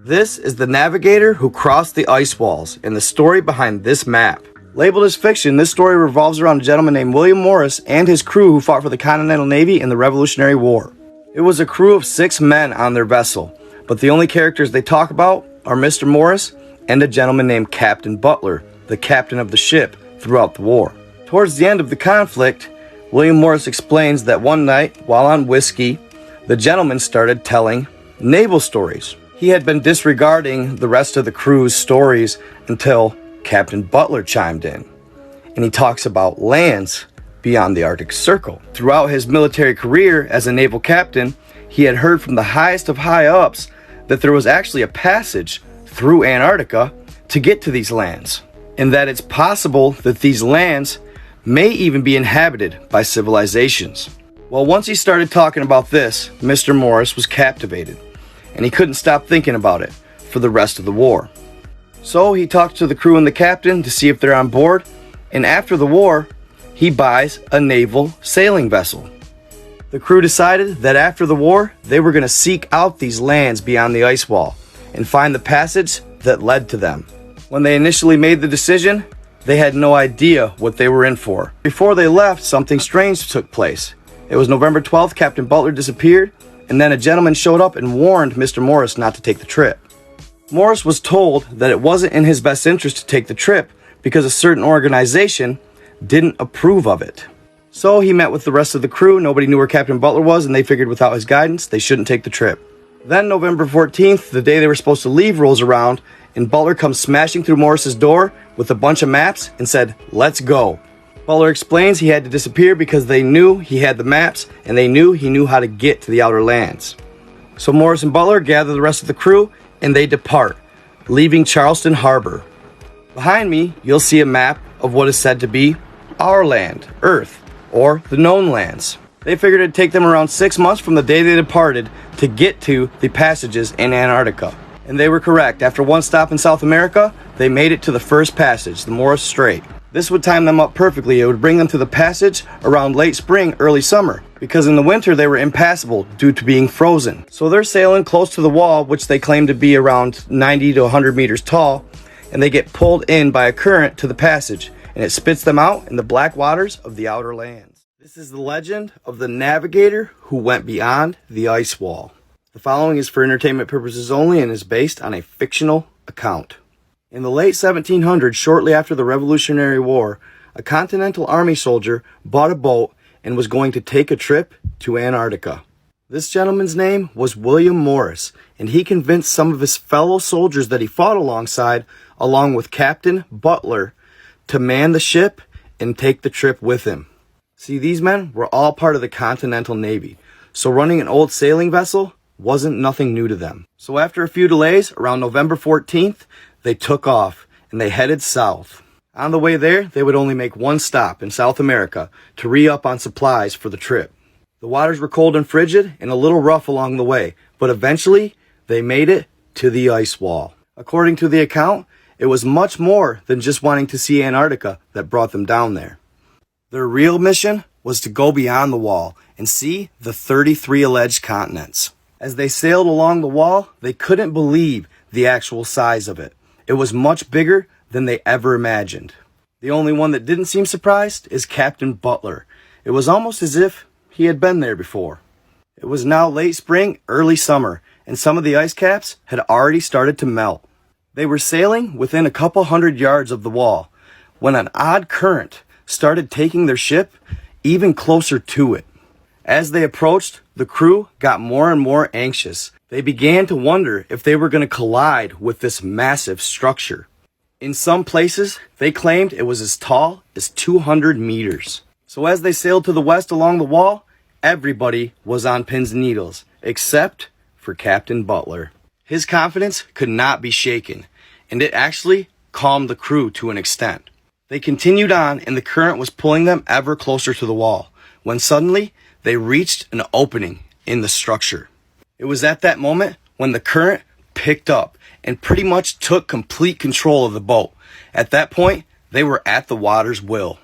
This is the navigator who crossed the ice walls and the story behind this map. Labeled as fiction, this story revolves around a gentleman named William Morris and his crew who fought for the Continental Navy in the Revolutionary War. It was a crew of 6 men on their vessel, but the only characters they talk about are Mr. Morris and a gentleman named Cpt Butler, the captain of the ship throughout the war. Towards the end of the conflict, William Morris explains that one night, while on whiskey, the gentleman started telling naval stories. He had been disregarding the rest of the crew's stories until Cpt Butler chimed in, and he talks about lands beyond the Arctic Circle. Throughout his military career as a naval captain, he had heard from the highest of high-ups that there was actually a passage through Antarctica to get to these lands, and that it's possible that these lands may even be inhabited by civilizations. Well, once he started talking about this, Mr. Morris was captivated, and he couldn't stop thinking about it for the rest of the war. So he talks to the crew and the captain to see if they're on board, and after the war, he buys a naval sailing vessel. The crew decided that after the war, they were going to seek out these lands beyond the ice wall and find the passage that led to them. When they initially made the decision, they had no idea what they were in for. Before they left, something strange took place. It was November 12th, Cpt Butler disappeared, and then a gentleman showed up and warned Mr. Morris not to take the trip. Morris was told that it wasn't in his best interest to take the trip because a certain organization didn't approve of it. So he met with the rest of the crew. Nobody knew where Cpt Butler was, and they figured without his guidance, they shouldn't take the trip. Then November 14th, the day they were supposed to leave, rolls around, and Butler comes smashing through Morris's door with a bunch of maps and said, "Let's go." Butler explains he had to disappear because they knew he had the maps, and they knew he knew how to get to the outer lands. So Morris and Butler gather the rest of the crew, and they depart, leaving Charleston Harbor. Behind me, you'll see a map of what is said to be our land, Earth, or the known lands. They figured it'd take them around 6 months from the day they departed to get to the passages in Antarctica. And they were correct. After one stop in South America, they made it to the first passage, the Morris Strait. This would time them up perfectly. It would bring them to the passage around late spring, early summer, because in the winter they were impassable due to being frozen. So they're sailing close to the wall, which they claim to be around 90 to 100 meters tall, and they get pulled in by a current to the passage, and it spits them out in the black waters of the outer lands. This is the legend of the navigator who went beyond the ice wall. The following is for entertainment purposes only and is based on a fictional account. In the late 1700s, shortly after the Revolutionary War, a Continental Army soldier bought a boat and was going to take a trip to Antarctica. This gentleman's name was William Morris, and he convinced some of his fellow soldiers that he fought alongside, along with Cpt Butler, to man the ship and take the trip with him. See, these men were all part of the Continental Navy, so running an old sailing vessel wasn't nothing new to them. So after a few delays, around November 14th, they took off and they headed south. On the way there, they would only make one stop in South America to re-up on supplies for the trip. The waters were cold and frigid and a little rough along the way, but eventually they made it to the ice wall. According to the account, it was much more than just wanting to see Antarctica that brought them down there. Their real mission was to go beyond the wall and see the 33 alleged continents. As they sailed along the wall, they couldn't believe the actual size of it. It was much bigger than they ever imagined. The only one that didn't seem surprised is Cpt Butler. It was almost as if he had been there before. It was now late spring, early summer, and some of the ice caps had already started to melt. They were sailing within a couple hundred yards of the wall when an odd current started taking their ship even closer to it. As they approached, the crew got more and more anxious. They began to wonder if they were going to collide with this massive structure. In some places, they claimed it was as tall as 200 meters. So as they sailed to the west along the wall, everybody was on pins and needles, except for Cpt Butler. His confidence could not be shaken, and it actually calmed the crew to an extent. They continued on, and the current was pulling them ever closer to the wall, when suddenly they reached an opening in the structure. It was at that moment when the current picked up and pretty much took complete control of the boat. At that point, they were at the water's will.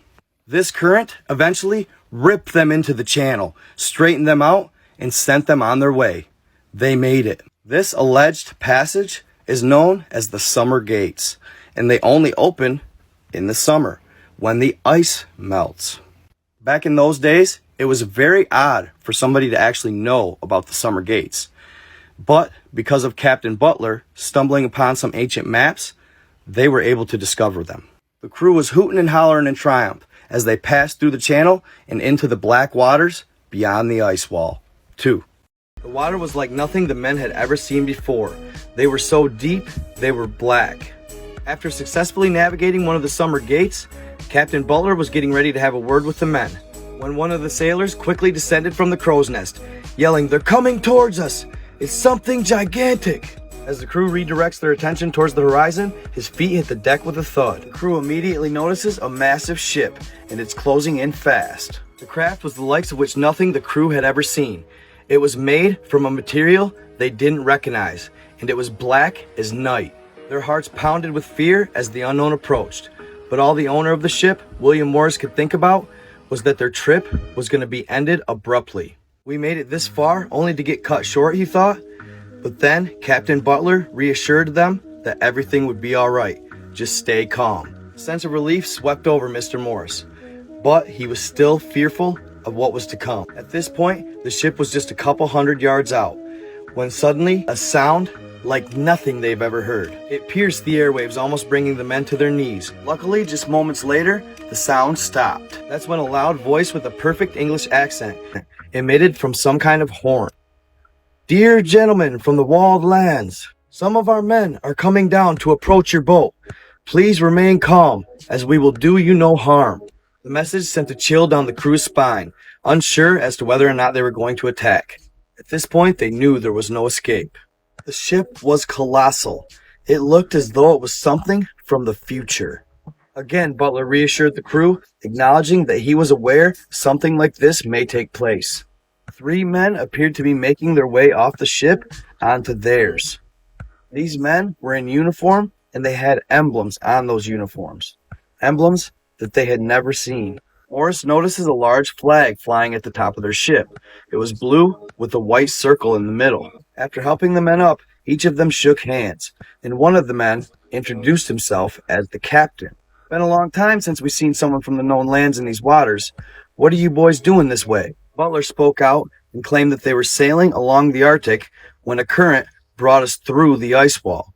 This current eventually ripped them into the channel, straightened them out, and sent them on their way. They made it. This alleged passage is known as the summer gates, and they only open in the summer when the ice melts. Back in those days, it was very odd for somebody to actually know about the summer gates. But because of Captain Butler stumbling upon some ancient maps, they were able to discover them. The crew was hooting and hollering in triumph as they passed through the channel and into the black waters beyond the ice wall. 2. The water was like nothing the men had ever seen before. They were so deep, they were black. After successfully navigating one of the summer gates, Captain Butler was getting ready to have a word with the men, when one of the sailors quickly descended from the crow's nest, yelling, "They're coming towards us! It's something gigantic!" As the crew redirects their attention towards the horizon, his feet hit the deck with a thud. The crew immediately notices a massive ship, and it's closing in fast. The craft was the likes of which nothing the crew had ever seen. It was made from a material they didn't recognize, and it was black as night. Their hearts pounded with fear as the unknown approached, but all the owner of the ship, William Morris, could think about was that their trip was going to be ended abruptly. We made it this far only to get cut short, he thought. But then Captain Butler reassured them that everything would be all right. Just stay calm. A sense of relief swept over Mr. Morris, but he was still fearful of what was to come. At this point, the ship was just a couple hundred yards out, when suddenly a sound like nothing they've ever heard. It pierced the airwaves, almost bringing the men to their knees. Luckily, just moments later, the sound stopped. That's when a loud voice with a perfect English accent emitted from some kind of horn. "Dear gentlemen from the walled lands, some of our men are coming down to approach your boat. Please remain calm, as we will do you no harm." The message sent a chill down the crew's spine, unsure as to whether or not they were going to attack. At this point, they knew there was no escape. The ship was colossal. It looked as though it was something from the future. Again, Butler reassured the crew, acknowledging that he was aware something like this may take place. 3 men appeared to be making their way off the ship onto theirs. These men were in uniform, and they had emblems on those uniforms. Emblems that they had never seen. Morris notices a large flag flying at the top of their ship. It was blue with a white circle in the middle. After helping the men up, each of them shook hands, and one of the men introduced himself as the captain. "Been a long time since we've seen someone from the known lands in these waters. What are you boys doing this way?" Butler spoke out and claimed that they were sailing along the Arctic when a current brought us through the ice wall,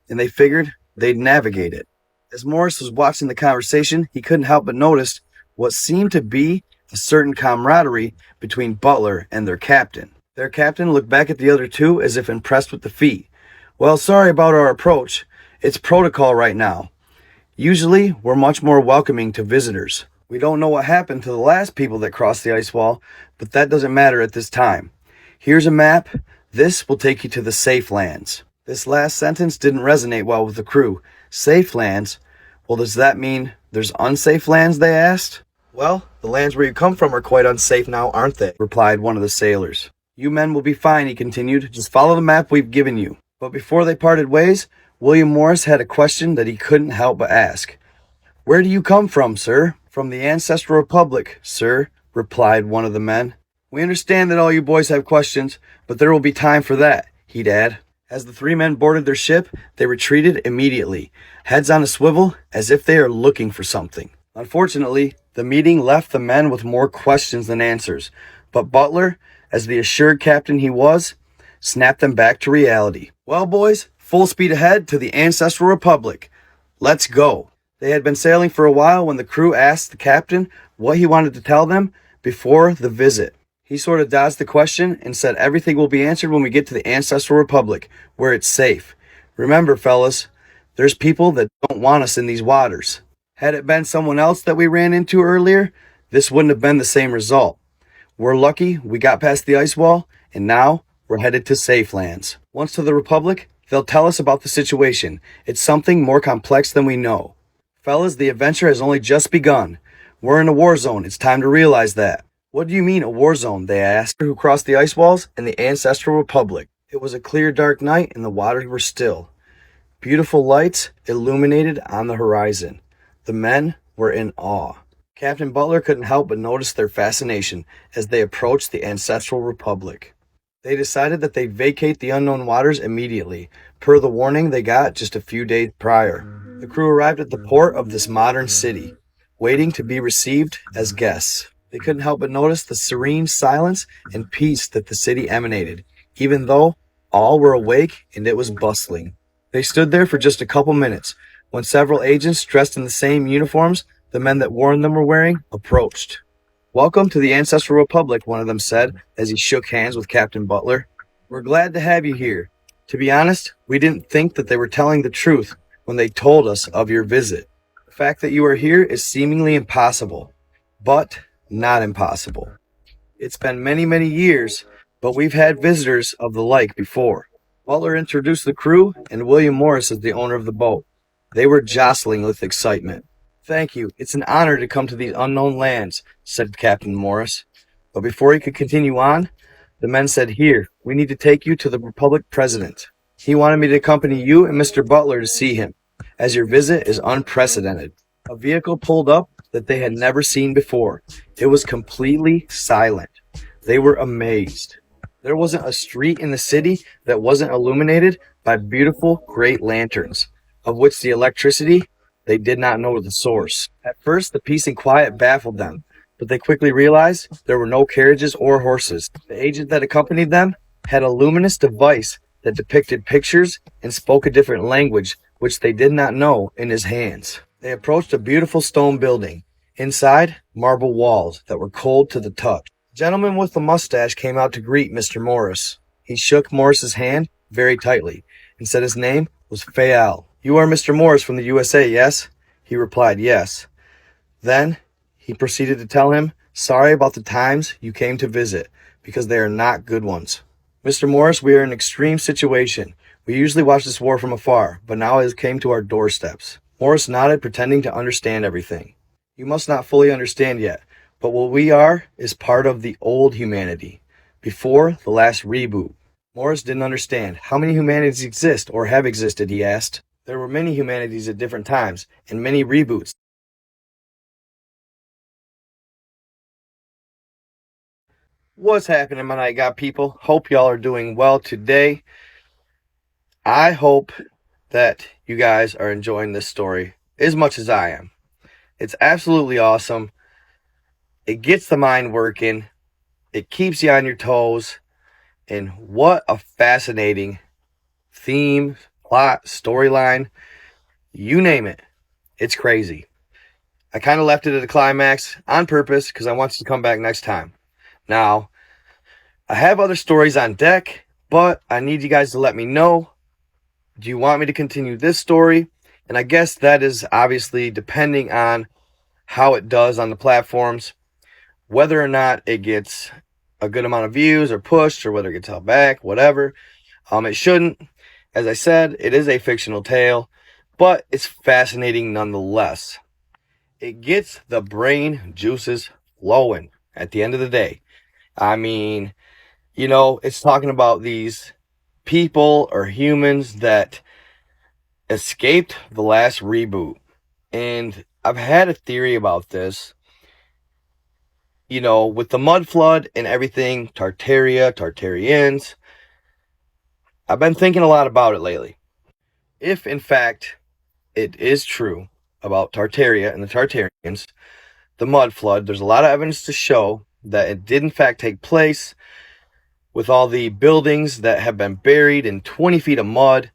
and they figured they'd navigate it. As Morris was watching the conversation, he couldn't help but notice what seemed to be a certain camaraderie between Butler and their captain. Their captain looked back at the other two as if impressed with the feat. "Well, sorry about our approach. It's protocol right now. Usually, we're much more welcoming to visitors. We don't know what happened to the last people that crossed the ice wall, but that doesn't matter at this time. Here's a map. This will take you to the safe lands." This last sentence didn't resonate well with the crew. Safe lands? Well, does that mean there's unsafe lands, they asked. "Well, the lands where you come from are quite unsafe now, aren't they?" replied one of the sailors. "You men will be fine," he continued. "Just follow the map we've given you." But before they parted ways, William Morris had a question that he couldn't help but ask. "Where do you come from, sir?" "From the Ancestral Republic, sir," replied one of the men. "We understand that all you boys have questions, but there will be time for that," he'd add. As the 3 men boarded their ship, they retreated immediately, heads on a swivel, as if they are looking for something. Unfortunately, the meeting left the men with more questions than answers, but Butler, as the assured captain he was, snapped them back to reality. "Well, boys, full speed ahead to the Ancestral Republic. Let's go." They had been sailing for a while when the crew asked the captain what he wanted to tell them before the visit. He sort of dodged the question and said everything will be answered when we get to the Ancestral Republic, where it's safe. Remember, fellas, there's people that don't want us in these waters. Had it been someone else that we ran into earlier, this wouldn't have been the same result. We're lucky we got past the ice wall, and now we're headed to safe lands. Once to the Republic, they'll tell us about the situation. It's something more complex than we know. Fellas, the adventure has only just begun. We're in a war zone. It's time to realize that. "What do you mean, a war zone?" they asked. "Who crossed the ice walls in the Ancestral Republic?" It was a clear, dark night, and the waters were still. Beautiful lights illuminated on the horizon. The men were in awe. Captain Butler couldn't help but notice their fascination as they approached the Ancestral Republic. They decided that they'd vacate the unknown waters immediately, per the warning they got just a few days prior. The crew arrived at the port of this modern city, waiting to be received as guests. They couldn't help but notice the serene silence and peace that the city emanated, even though all were awake and it was bustling. They stood there for just a couple minutes when several agents dressed in the same uniforms the men that warned them were wearing approached. "Welcome to the Ancestral Republic," one of them said as he shook hands with Captain Butler. "We're glad to have you here. To be honest, we didn't think that they were telling the truth when they told us of your visit. The fact that you are here is seemingly impossible, but not impossible. It's been many, many years, but we've had visitors of the like before." Butler introduced the crew and William Morris as the owner of the boat. They were jostling with excitement. "Thank you. It's an honor to come to these unknown lands," said Captain Morris. But before he could continue on, the men said, "Here, we need to take you to the Republic President. He wanted me to accompany you and Mr. Butler to see him, as your visit is unprecedented." A vehicle pulled up that they had never seen before. It was completely silent. They were amazed. There wasn't a street in the city that wasn't illuminated by beautiful great lanterns, of which the electricity, they did not know the source. At first, the peace and quiet baffled them, but they quickly realized there were no carriages or horses. The agent that accompanied them had a luminous device that depicted pictures and spoke a different language which they did not know in his hands. They approached a beautiful stone building. Inside, marble walls that were cold to the touch. A gentleman with a mustache came out to greet Mr. Morris. He shook Morris's hand very tightly and said his name was Fayal. "You are Mr. Morris from the USA, yes?" He replied, "Yes." Then he proceeded to tell him, "Sorry about the times you came to visit, because they are not good ones. Mr. Morris, we are in an extreme situation. We usually watch this war from afar, but now it has came to our doorsteps." Morris nodded, pretending to understand everything. "You must not fully understand yet, but what we are is part of the old humanity, before the last reboot." Morris didn't understand. "How many humanities exist or have existed?" he asked. "There were many humanities at different times, and many reboots." What's happening, my night god people? Hope y'all are doing well today. I hope that you guys are enjoying this story as much as I am. It's absolutely awesome. It gets the mind working. It keeps you on your toes. And what a fascinating theme, plot, storyline. You name it. It's crazy. I kind of left it at a climax on purpose because I want you to come back next time. Now, I have other stories on deck, but I need you guys to let me know. Do you want me to continue this story? And I guess that is obviously depending on how it does on the platforms, whether or not it gets a good amount of views or pushed, or whether it gets held back, whatever. It shouldn't. As I said, it is a fictional tale, but it's fascinating nonetheless. It gets the brain juices flowing at the end of the day. I mean, it's talking about these people or humans that escaped the last reboot. And I've had a theory about this. With the mud flood and everything, Tartarians, I've been thinking a lot about it lately. If, in fact, it is true about Tartaria and the Tartarians, the mud flood, there's a lot of evidence to show that it did, in fact, take place, with all the buildings that have been buried in 20 feet of mud,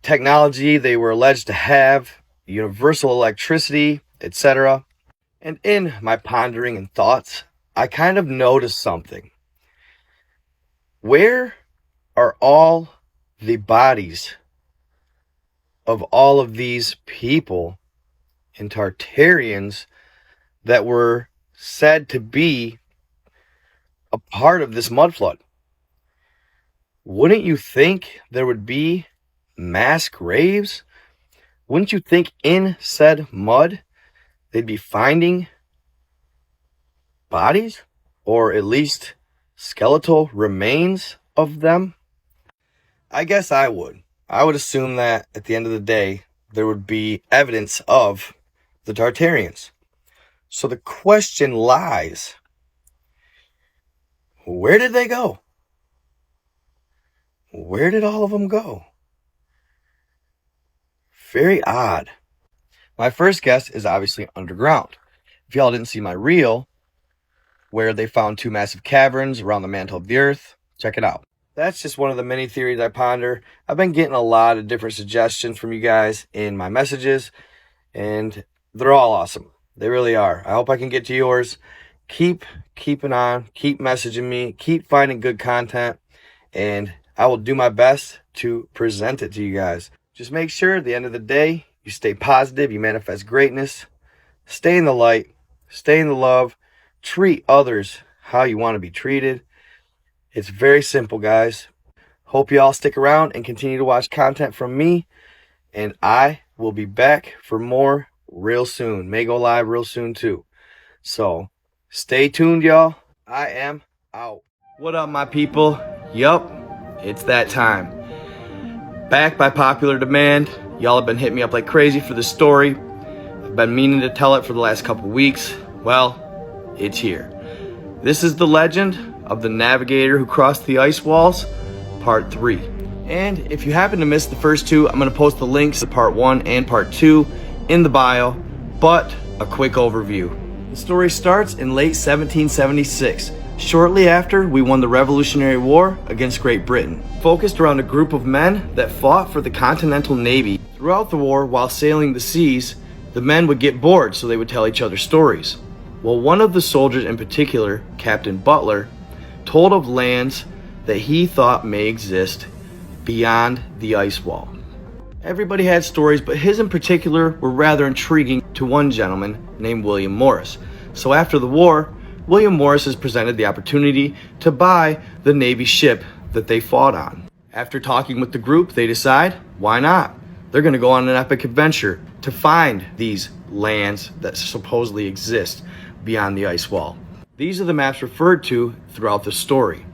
technology they were alleged to have, universal electricity, etc. And in my pondering and thoughts, I kind of noticed something. Where are all the bodies of all of these people and Tartarians that were said to be a part of this mud flood? Wouldn't you think there would be mass graves? Wouldn't you think in said mud they'd be finding bodies, or at least skeletal remains of them? I guess I would. I would assume that at the end of the day, there would be evidence of the Tartarians. So the question lies, where did they go? Where did all of them go? Very odd. My first guess is obviously underground. If y'all didn't see my reel, where they found two massive caverns around the mantle of the earth, check it out. That's just one of the many theories I ponder. I've been getting a lot of different suggestions from you guys in my messages, and they're all awesome. They really are. I hope I can get to yours. Keep keeping on, keep messaging me, keep finding good content, and I will do my best to present it to you guys. Just make sure at the end of the day, you stay positive, you manifest greatness, stay in the light, stay in the love, treat others how you want to be treated. It's very simple, guys. Hope you all stick around and continue to watch content from me, and I will be back for more real soon. May go live real soon too. So stay tuned, y'all. I am out. What up, my people? Yup, it's that time. Back by popular demand. Y'all have been hitting me up like crazy for this story. I've been meaning to tell it for the last couple weeks. Well, it's here. This is the legend of the navigator who crossed the ice walls, part 3. And if you happen to miss the first two, I'm going to post the links to part 1 and part 2 in the bio, but a quick overview. The story starts in late 1776, shortly after we won the Revolutionary War against Great Britain, focused around a group of men that fought for the Continental Navy. Throughout the war, while sailing the seas, the men would get bored, so they would tell each other stories. Well, one of the soldiers in particular, Cpt Butler, told of lands that he thought may exist beyond the ice wall. Everybody had stories, but his in particular were rather intriguing to one gentleman named William Morris. So after the war, William Morris is presented the opportunity to buy the Navy ship that they fought on. After talking with the group, they decide, why not? They're going to go on an epic adventure to find these lands that supposedly exist beyond the ice wall. These are the maps referred to throughout the story.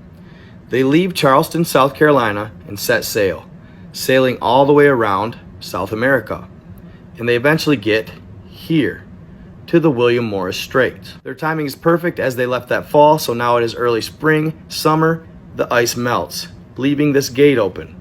They leave Charleston, South Carolina, and set sail, sailing all the way around South America. And they eventually get here, to the William Morris Straits. Their timing is perfect as they left that fall, so now it is early spring, summer, the ice melts, leaving this gate open,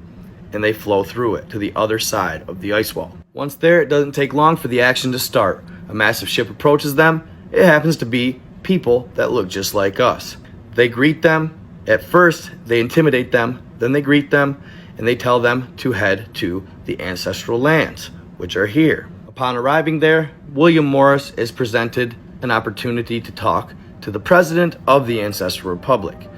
and they flow through it to the other side of the ice wall. Once there, it doesn't take long for the action to start. A massive ship approaches them. It happens to be people that look just like us. They greet them. At first, they intimidate them, then they greet them, and they tell them to head to the ancestral lands, which are here. Upon arriving there, William Morris is presented an opportunity to talk to the president of the Ancestral Republic.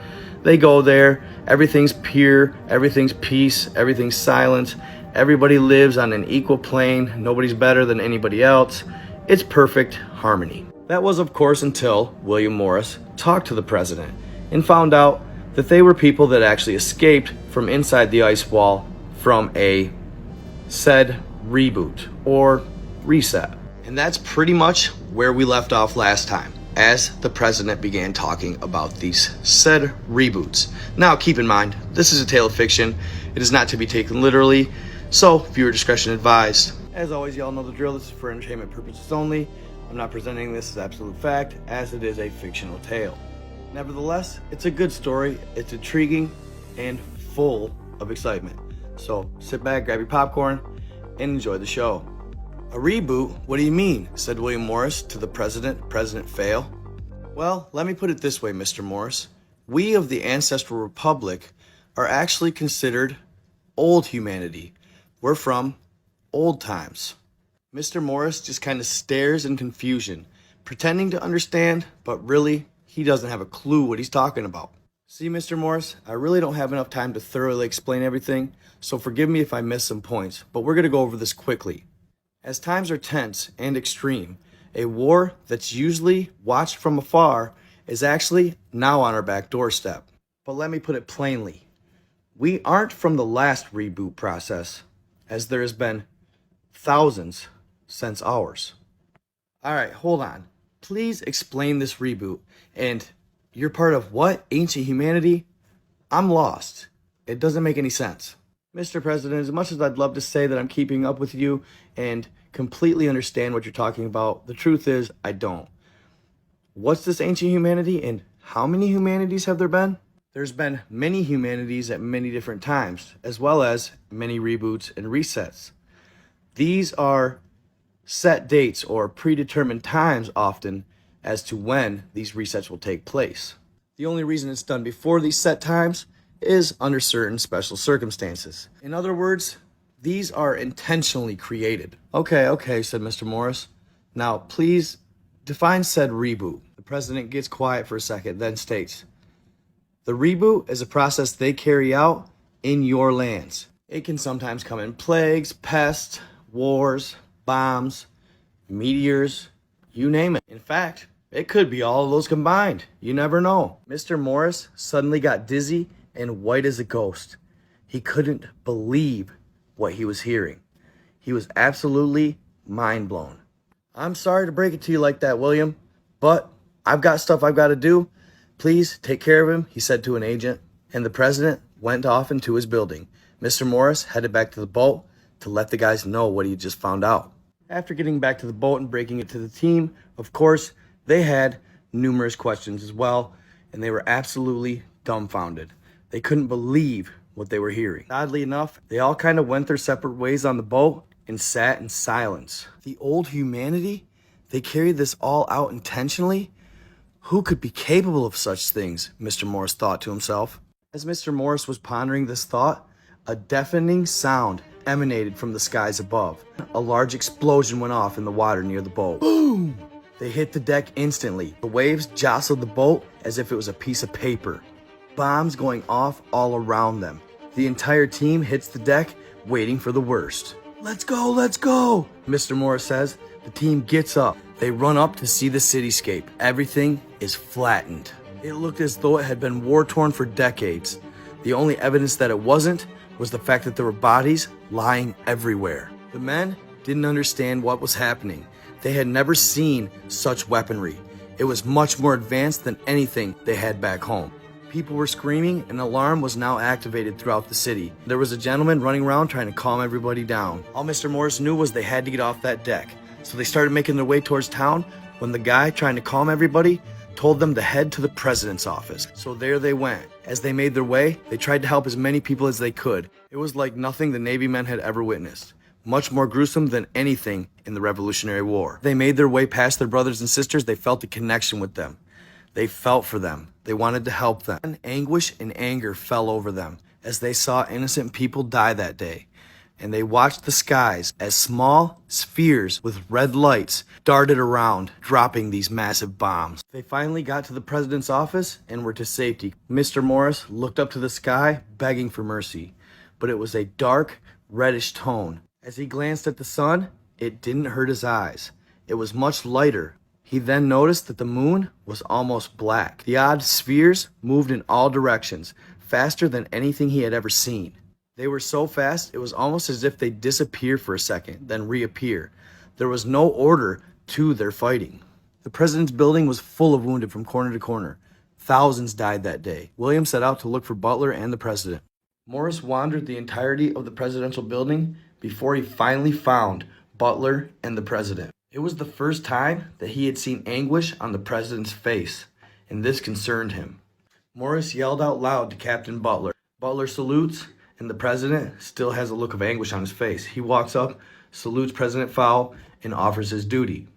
They go there, everything's pure, everything's peace, everything's silence, everybody lives on an equal plane, nobody's better than anybody else. It's perfect harmony. That was, of course, until William Morris talked to the president and found out that they were people that actually escaped from inside the ice wall from a said reboot or reset. And that's pretty much where we left off last time, as the president began talking about these said reboots. Now keep in mind, this is a tale of fiction. It is not to be taken literally, so viewer discretion advised. As always, y'all know the drill. This is for entertainment purposes only. I'm not presenting this as absolute fact, as it is a fictional tale. Nevertheless, it's a good story, it's intriguing, and full of excitement. So sit back, grab your popcorn, and enjoy the show. A reboot? What do you mean? Said William Morris to the president. President fail? Well, let me put it this way, Mr. Morris. We of the Ancestral Republic are actually considered old humanity. We're from old times. Mr. Morris just kind of stares in confusion, pretending to understand, but really, he doesn't have a clue what he's talking about. See, Mr. Morris, I really don't have enough time to thoroughly explain everything, so forgive me if I miss some points, but we're going to go over this quickly. As times are tense and extreme, a war that's usually watched from afar is actually now on our back doorstep. But let me put it plainly. We aren't from the last reboot process, as there has been thousands since ours. Alright, hold on. Please explain this reboot. And you're part of what? Ancient humanity? I'm lost. It doesn't make any sense. Mr. President, as much as I'd love to say that I'm keeping up with you and completely understand what you're talking about, the truth is I don't. What's this ancient humanity and how many humanities have there been? There's been many humanities at many different times, as well as many reboots and resets. These are set dates or predetermined times often as to when these resets will take place. The only reason it's done before these set times is under certain special circumstances. In other words, these are intentionally created. Okay, said Mr. Morris. Now, please define said reboot. The president gets quiet for a second, then states, the reboot is a process they carry out in your lands. It can sometimes come in plagues, pests, wars, bombs, meteors, you name it. In fact, it could be all of those combined. You never know. Mr. Morris suddenly got dizzy and white as a ghost. He couldn't believe what he was hearing. He was absolutely mind blown. I'm sorry to break it to you like that, William, but I've got stuff I've got to do. Please take care of him, he said to an agent, and the president went off into his building. Mr. Morris headed back to the boat to let the guys know what he had just found out. After getting back to the boat and breaking it to the team, of course, they had numerous questions as well, and they were absolutely dumbfounded. They couldn't believe what they were hearing. Oddly enough, they all kind of went their separate ways on the boat and sat in silence. The old humanity? They carried this all out intentionally? Who could be capable of such things? Mr. Morris thought to himself. As Mr. Morris was pondering this thought, a deafening sound emanated from the skies above. A large explosion went off in the water near the boat. Boom! They hit the deck instantly. The waves jostled the boat as if it was a piece of paper. Bombs going off all around them. The entire team hits the deck, waiting for the worst. Let's go, Mr. Morris says. The team gets up. They run up to see the cityscape. Everything is flattened. It looked as though it had been war-torn for decades. The only evidence that it wasn't was the fact that there were bodies lying everywhere. The men didn't understand what was happening. They had never seen such weaponry. It was much more advanced than anything they had back home. People were screaming, and an alarm was now activated throughout the city. There was a gentleman running around trying to calm everybody down. All Mr. Morris knew was they had to get off that deck. So they started making their way towards town when the guy trying to calm everybody told them to head to the president's office. So there they went. As they made their way, they tried to help as many people as they could. It was like nothing the Navy men had ever witnessed. Much more gruesome than anything in the Revolutionary War. They made their way past their brothers and sisters. They felt a connection with them. They felt for them. They wanted to help them. And anguish and anger fell over them as they saw innocent people die that day. And they watched the skies as small spheres with red lights darted around, dropping these massive bombs. They finally got to the president's office and were to safety. Mr. Morris looked up to the sky, begging for mercy, but it was a dark, reddish tone. As he glanced at the sun, it didn't hurt his eyes. It was much lighter. He then noticed that the moon was almost black. The odd spheres moved in all directions, faster than anything he had ever seen. They were so fast, it was almost as if they'd disappear for a second, then reappear. There was no order to their fighting. The president's building was full of wounded from corner to corner. Thousands died that day. William set out to look for Butler and the president. Morris wandered the entirety of the presidential building before he finally found Butler and the president. It was the first time that he had seen anguish on the president's face, and this concerned him. Morris yelled out loud to Captain Butler. Butler salutes, and the president still has a look of anguish on his face. He walks up, salutes President Fowl, and offers his duty.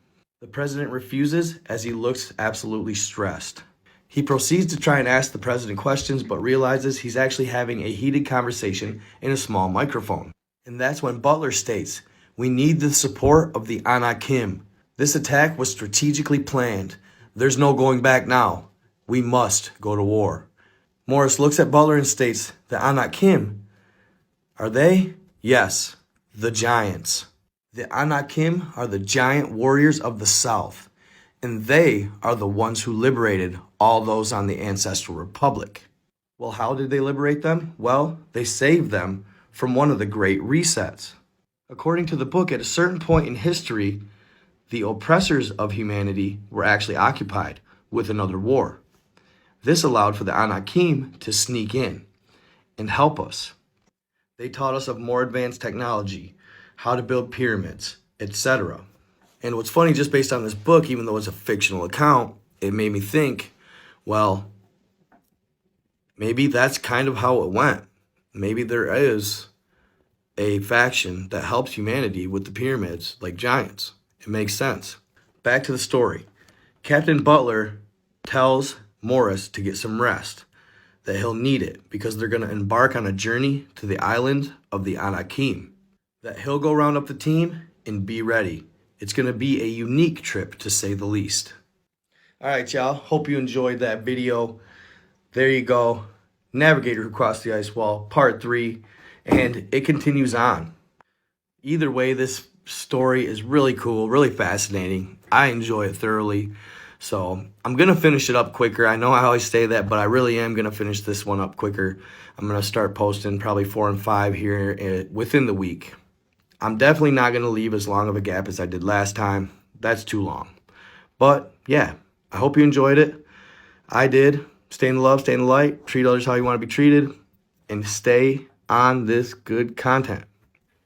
The president refuses as he looks absolutely stressed. He proceeds to try and ask the president questions, but realizes he's actually having a heated conversation in a small microphone. And that's when Butler states, "We need the support of the Anakim. This attack was strategically planned. There's no going back now. We must go to war." Morris looks at Butler and states, "The Anakim? Are they?" "Yes, the giants. The Anakim are the giant warriors of the South, and they are the ones who liberated all those on the Ancestral Republic." Well, how did they liberate them? Well, they saved them from one of the great resets. According to the book, at a certain point in history, the oppressors of humanity were actually occupied with another war. This allowed for the Anakim to sneak in and help us. They taught us of more advanced technology, how to build pyramids, etc. And what's funny, just based on this book, even though it's a fictional account, it made me think, well, maybe that's kind of how it went. Maybe there is a faction that helps humanity with the pyramids like giants. It makes sense. Back to the story. Captain Butler tells Morris to get some rest, that he'll need it because they're going to embark on a journey to the island of the Anakim, that he'll go round up the team and be ready. It's going to be a unique trip, to say the least. All right, y'all. Hope you enjoyed that video. There you go. Navigator Who Crossed the Ice Wall, Part 3, and it continues on. Either way, this story is really cool, really fascinating. I enjoy it thoroughly. So I'm going to finish it up quicker. I know I always say that, but I really am going to finish this one up quicker. I'm going to start posting probably 4 and 5 here within the week. I'm definitely not going to leave as long of a gap as I did last time. That's too long. But yeah, I hope you enjoyed it. I did. Stay in the love, stay in the light, treat others how you want to be treated, and stay on this good content.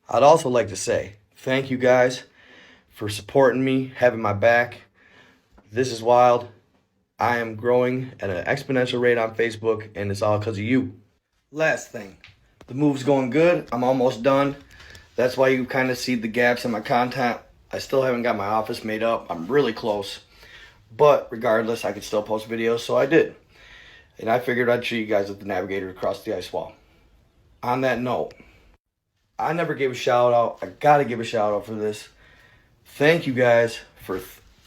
I'd also like to say thank you guys for supporting me, having my back. This is wild. I am growing at an exponential rate on Facebook, and it's all because of you. Last thing, the move's going good. I'm almost done. That's why you kind of see the gaps in my content. I still haven't got my office made up. I'm really close. But regardless, I could still post videos, so I did. And I figured I'd treat you guys with the Navigator across the ice wall. On that note, I never gave a shout out. I gotta give a shout out for this. Thank you guys for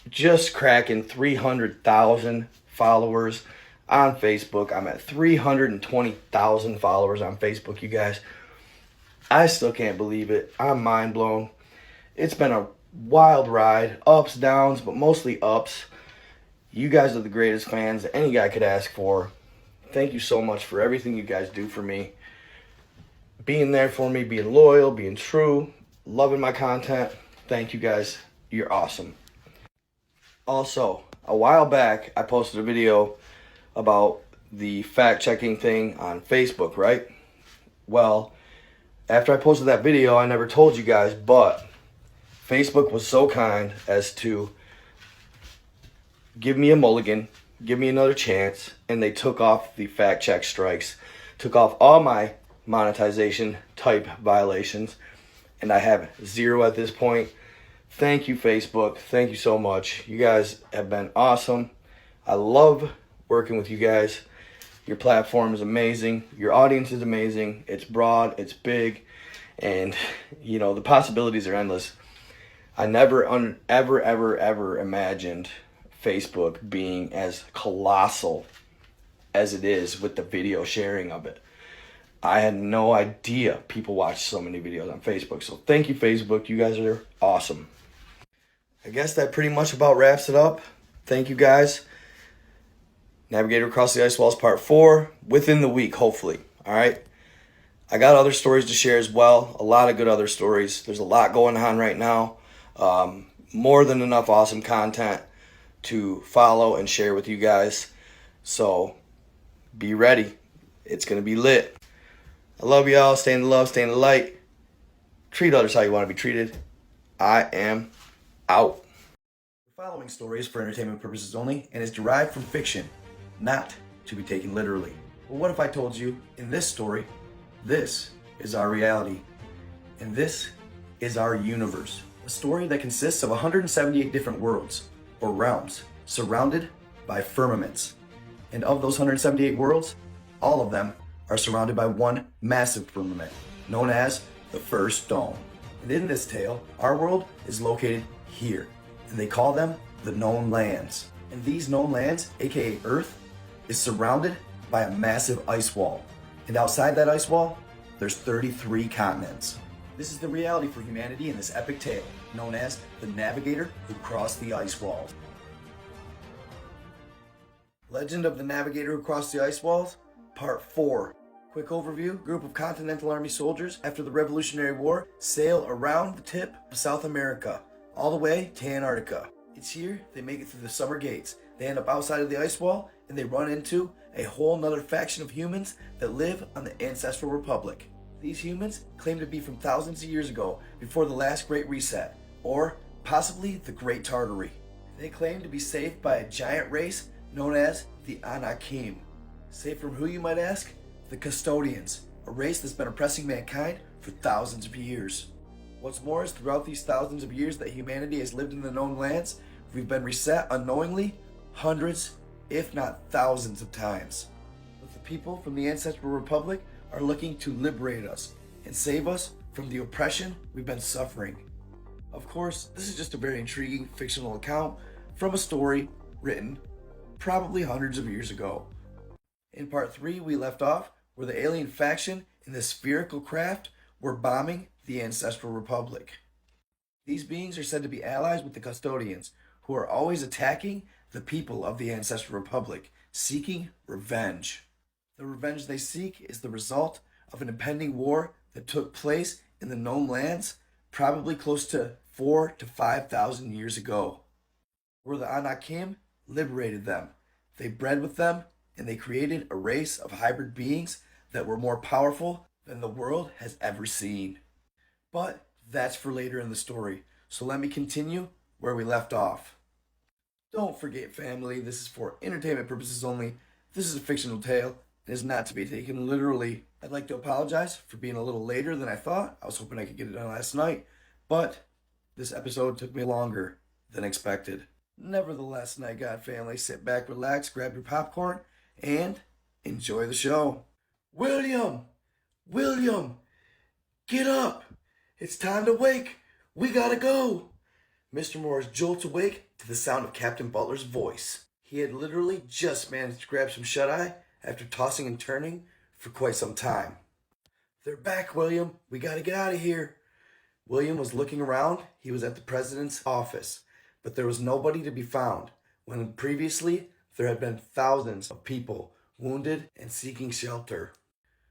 just cracking 300,000 followers on Facebook. I'm at 320,000 followers on Facebook, you guys. I still can't believe it. I'm mind blown. It's been a wild ride, ups, downs, but mostly ups. You guys are the greatest fans that any guy could ask for. Thank you so much for everything you guys do for me. Being there for me, being loyal, being true, loving my content. Thank you guys. You're awesome. Also, a while back, I posted a video about the fact-checking thing on Facebook, right? Well, after I posted that video, I never told you guys, but Facebook was so kind as to give me a mulligan, give me another chance, and they took off the fact-check strikes, took off all my monetization type violations, and I have 0 at this point. Thank you, Facebook. Thank you so much. You guys have been awesome. I love working with you guys. Your platform is amazing. Your audience is amazing. It's broad, it's big, and you know, the possibilities are endless. I never ever imagined Facebook being as colossal as it is with the video sharing of it. I had no idea people watch so many videos on Facebook. So thank you, Facebook. You guys are awesome. I guess that pretty much about wraps it up. Thank you, guys. Navigator Across the Ice Walls Part 4 within the week, hopefully. All right. I got other stories to share as well. A lot of good other stories. There's a lot going on right now. More than enough awesome content to follow and share with you guys. So be ready. It's going to be lit. I love y'all. Stay in the love, stay in the light. Treat others how you want to be treated. I am out. The following story is for entertainment purposes only and is derived from fiction, not to be taken literally. Well, what if I told you, in this story, this is our reality, and this is our universe. A story that consists of 178 different worlds, or realms, surrounded by firmaments. And of those 178 worlds, all of them are surrounded by one massive firmament, known as the First Dome. And in this tale, our world is located here, and they call them the known lands. And these known lands, aka Earth, is surrounded by a massive ice wall. And outside that ice wall, there's 33 continents. This is the reality for humanity in this epic tale, known as the Navigator Who Crossed the Ice Walls. Legend of the Navigator Who Crossed the Ice Walls, Part 4. Quick overview. Group of Continental Army soldiers after the Revolutionary War sail around the tip of South America, all the way to Antarctica. It's here they make it through the summer gates. They end up outside of the ice wall, and they run into a whole nother faction of humans that live on the Ancestral Republic. These humans claim to be from thousands of years ago, before the last Great Reset, or possibly the Great Tartary. They claim to be saved by a giant race known as the Anakim. Safe from who, you might ask? The custodians, a race that's been oppressing mankind for thousands of years. What's more is throughout these thousands of years that humanity has lived in the known lands, we've been reset unknowingly hundreds, if not thousands of times. But the people from the Ancestral Republic are looking to liberate us and save us from the oppression we've been suffering. Of course, this is just a very intriguing fictional account from a story written probably hundreds of years ago. In part 3, we left off where the alien faction in the spherical craft were bombing the Ancestral Republic. These beings are said to be allies with the custodians, who are always attacking the people of the Ancestral Republic, seeking revenge. The revenge they seek is the result of an impending war that took place in the known lands probably close to 4,000 to 5,000 years ago, where the Anakim liberated them. They bred with them, and they created a race of hybrid beings that were more powerful than the world has ever seen. But that's for later in the story, so let me continue where we left off. Don't forget, family, this is for entertainment purposes only. This is a fictional tale. It is not to be taken literally. I'd like to apologize for being a little later than I thought. I was hoping I could get it done last night, but this episode took me longer than expected. Nevertheless, Night God family, sit back, relax, grab your popcorn, and enjoy the show. William! William! Get up! It's time to wake! We gotta go! Mr. Morris jolts awake to the sound of Captain Butler's voice. He had literally just managed to grab some shut-eye after tossing and turning for quite some time. They're back, William. We gotta get out of here. William was looking around. He was at the president's office, but there was nobody to be found, when previously there had been thousands of people wounded and seeking shelter.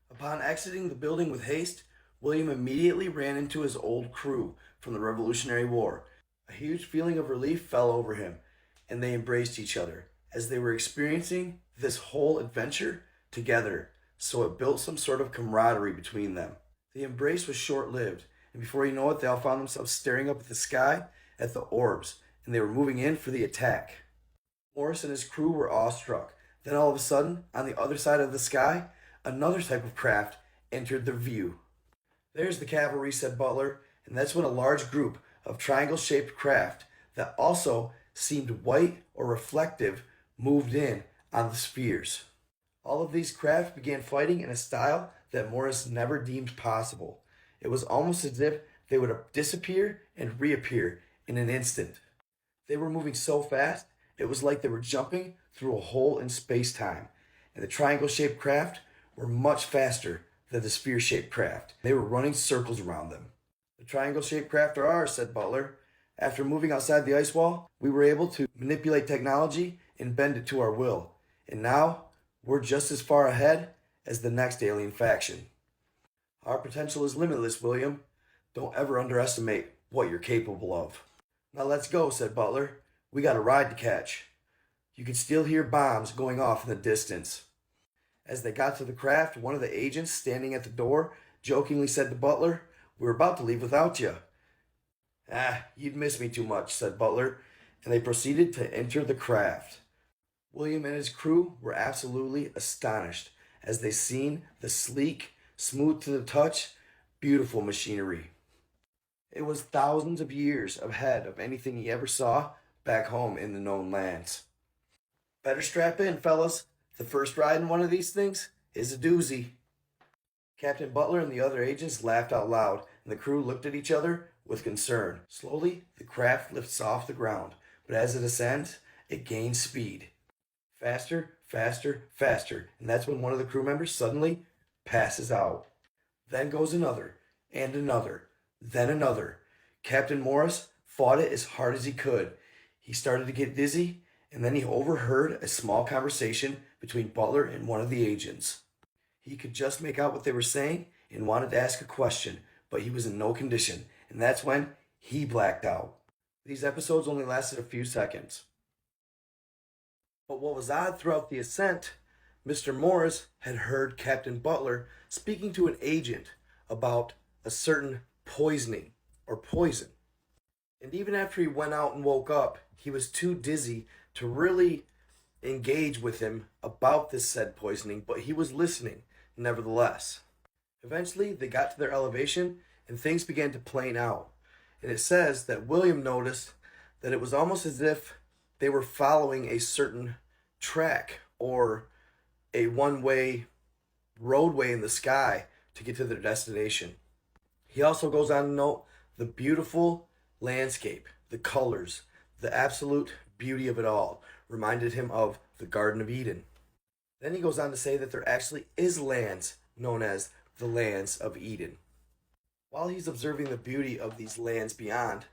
Upon exiting the building with haste, William immediately ran into his old crew from the Revolutionary War. A huge feeling of relief fell over him, and they embraced each other as they were experiencing this whole adventure together, so it built some sort of camaraderie between them. The embrace was short-lived, and before you know it, they all found themselves staring up at the sky at the orbs, and they were moving in for the attack. Morris and his crew were awestruck. Then all of a sudden, on the other side of the sky, another type of craft entered their view. There's the cavalry, said Butler, and that's when a large group of triangle-shaped craft that also seemed white or reflective moved in on the spheres. All of these craft began fighting in a style that Morris never deemed possible. It was almost as if they would disappear and reappear in an instant. They were moving so fast, it was like they were jumping through a hole in space-time, and the triangle-shaped craft were much faster than the sphere-shaped craft. They were running circles around them. The triangle-shaped craft are ours, said Butler. After moving outside the ice wall, we were able to manipulate technology and bend it to our will. And now, we're just as far ahead as the next alien faction. Our potential is limitless, William. Don't ever underestimate what you're capable of. Now let's go, said Butler. We got a ride to catch. You could still hear bombs going off in the distance. As they got to the craft, one of the agents standing at the door jokingly said to Butler, "We're about to leave without you." You'd miss me too much, said Butler, and they proceeded to enter the craft. William and his crew were absolutely astonished as they seen the sleek, smooth to the touch, beautiful machinery. It was thousands of years ahead of anything he ever saw back home in the known lands. Better strap in, fellas. The first ride in one of these things is a doozy. Captain Butler and the other agents laughed out loud, and the crew looked at each other with concern. Slowly, the craft lifts off the ground, but as it ascends, it gains speed. Faster, faster, faster, and that's when one of the crew members suddenly passes out. Then goes another, and another, then another. Captain Morris fought it as hard as he could. He started to get dizzy, and then he overheard a small conversation between Butler and one of the agents. He could just make out what they were saying and wanted to ask a question, but he was in no condition, and that's when he blacked out. These episodes only lasted a few seconds. But what was odd throughout the ascent, Mr. Morris had heard Captain Butler speaking to an agent about a certain poisoning or poison. And even after he went out and woke up, he was too dizzy to really engage with him about this said poisoning, but he was listening nevertheless. Eventually, they got to their elevation and things began to plane out. And it says that William noticed that it was almost as if they were following a certain track or a one-way roadway in the sky to get to their destination. He also goes on to note the beautiful landscape, the colors, the absolute beauty of it all reminded him of the Garden of Eden. Then he goes on to say that there actually is lands known as the lands of Eden. While he's observing the beauty of these lands beyond,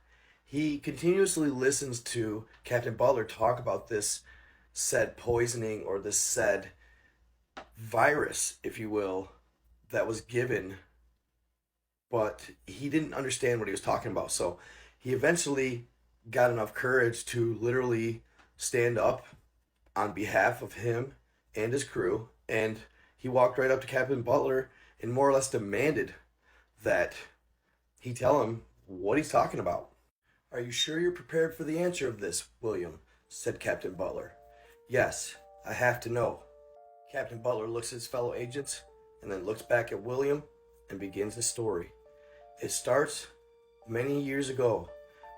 he continuously listens to Captain Butler talk about this said poisoning or this said virus, if you will, that was given, but he didn't understand what he was talking about. So he eventually got enough courage to literally stand up on behalf of him and his crew, and he walked right up to Captain Butler and more or less demanded that he tell him what he's talking about. "Are you sure you're prepared for the answer of this, William?" said Captain Butler. "Yes, I have to know." Captain Butler looks at his fellow agents and then looks back at William and begins his story. It starts many years ago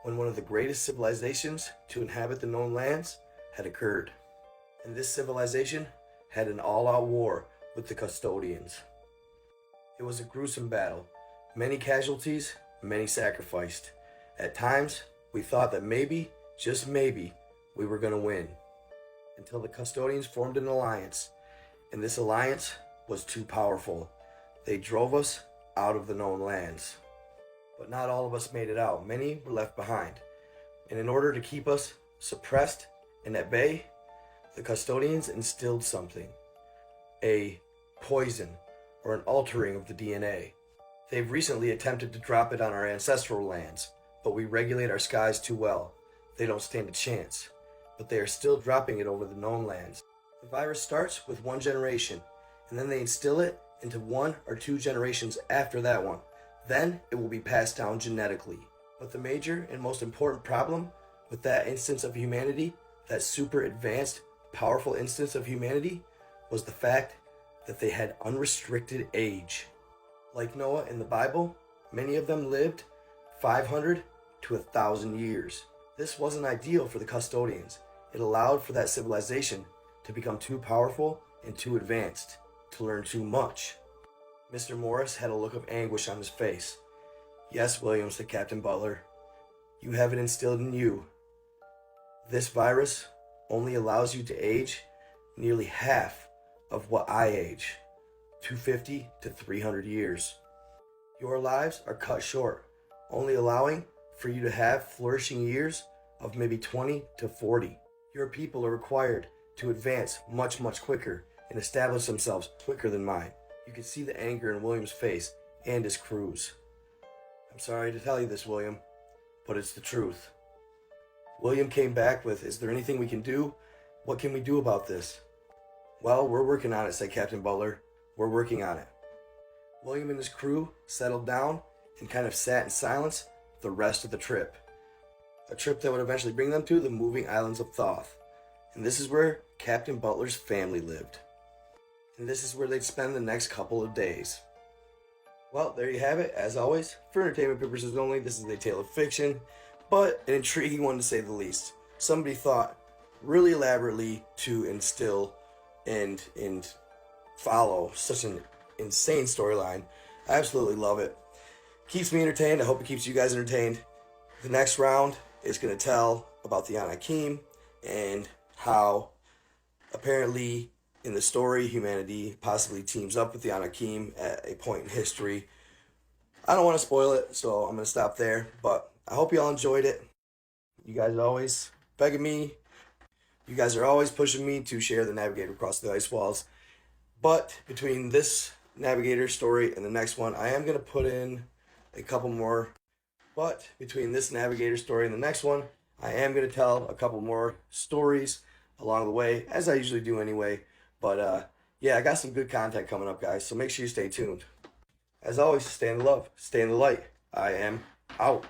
when one of the greatest civilizations to inhabit the known lands had occurred. And this civilization had an all-out war with the custodians. It was a gruesome battle. Many casualties, many sacrificed. At times, we thought that maybe, just maybe, we were going to win. Until the custodians formed an alliance. And this alliance was too powerful. They drove us out of the known lands. But not all of us made it out. Many were left behind. And in order to keep us suppressed and at bay, the custodians instilled something. A poison or an altering of the DNA. They've recently attempted to drop it on our ancestral lands, but we regulate our skies too well. They don't stand a chance. But they are still dropping it over the known lands. The virus starts with one generation, and then they instill it into 1 or 2 generations after that one. Then it will be passed down genetically. But the major and most important problem with that instance of humanity, that super advanced, powerful instance of humanity, was the fact that they had unrestricted age. Like Noah in the Bible, many of them lived 500 to 1,000 years. This wasn't ideal for the custodians. It allowed for that civilization to become too powerful and too advanced, to learn too much. Mr. Morris had a look of anguish on his face. "Yes, William," said Captain Butler. "You have it instilled in you. This virus only allows you to age nearly half of what I age, 250 to 300 years. Your lives are cut short, only allowing for you to have flourishing years of maybe 20 to 40. Your people are required to advance much, much quicker and establish themselves quicker than mine." You could see the anger in William's face and his crew's. "I'm sorry to tell you this, William, but it's the truth." William came back with, "Is there anything we can do? What can we do about this?" "Well, we're working on it," said Captain Butler. "We're working on it." William and his crew settled down and kind of sat in silence the rest of the trip. A trip that would eventually bring them to the moving islands of Thoth. And this is where Captain Butler's family lived. And this is where they'd spend the next couple of days. Well, there you have it. As always, for entertainment purposes only, this is a tale of fiction, but an intriguing one to say the least. Somebody thought really elaborately to instill and follow such an insane storyline. I absolutely love it. Keeps me entertained. I hope it keeps you guys entertained. The next round is going to tell about the Anakim and how apparently in the story humanity possibly teams up with the Anakim at a point in history. I don't want to spoil it, so I'm going to stop there, but I hope you all enjoyed it. You guys are always begging me. You guys are always pushing me to share the Navigator across the ice walls. But between this Navigator story and the next one, I am going to put in a couple more. But between this Navigator story and the next one, I am going to tell a couple more stories along the way, as I usually do anyway. But yeah, I got some good content coming up, guys, so make sure you stay tuned. As always, stay in the love, stay in the light. I am out.